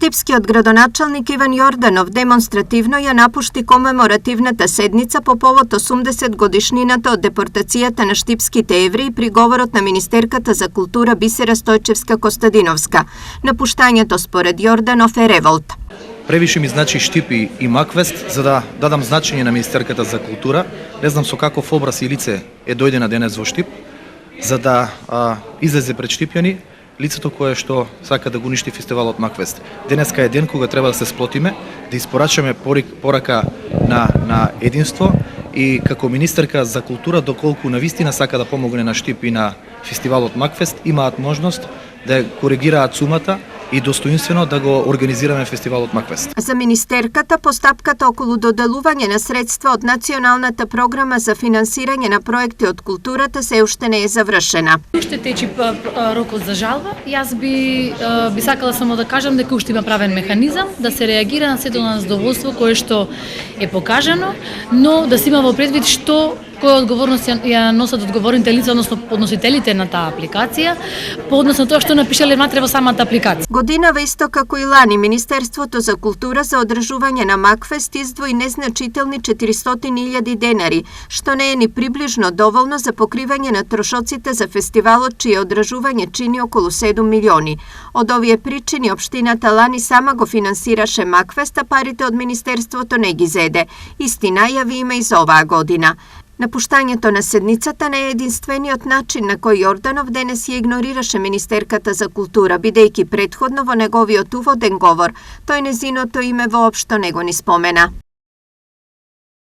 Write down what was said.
Штипскиот градоначалник Иван Јорданов демонстративно ја напушти комеморативната седница по повод 80 годишнината од депортацијата на штипските евреи при говорот на министерката за култура Бисера Стојчевска-Костадиновска. Напуштањето според Јорданов е револт. Превише ми значи Штип и Маквест, за да дадам значење на министерката за култура. Не знам со каков образ и лице е дојдена денес во Штип, за да излезе пред штипјани лицето кое што сака да го уништи фестивалот Маквест. Денеска е ден кога треба да се сплотиме, да испорачаме порака на единство и како министерка за култура, доколку навистина сака да помогне на Штип и на фестивалот Маквест, имаат можност да коригираат сумата и достоинствено да го организираме фестивалот Маквест. За министерката постапката околу доделување на средства од Националната програма за финансирање на проекти од културата се уште не е завршена. Уште течи рокот за жалба. Јас би сакала само да кажам дека уште има правен механизам да се реагира на сето на задоволство кое што е покажано, но да се има во предвид која одговорност ја носат одговорните лица, односно подносителите на таа апликација, по однос на тоа што напишале внатре во самата апликација. Годинава исто како и лани, Министерството за култура за одржување на Макфест издвои незначителни 400.000 денари, што не е ни приближно доволно за покривање на трошоците за фестивалот, чие одржување чини околу 7 милиони. Од овие причини општината лани сама го финансираше Макфест, а парите од Министерството не ги зеде. Исти најави има и за оваа година. Напуштањето на седницата не е единствениот начин на кој Јорданов денес ја игнорираше министерката за култура, бидејќи претходно во неговиот уводен говор тој незиното име воопшто не го ни спомена.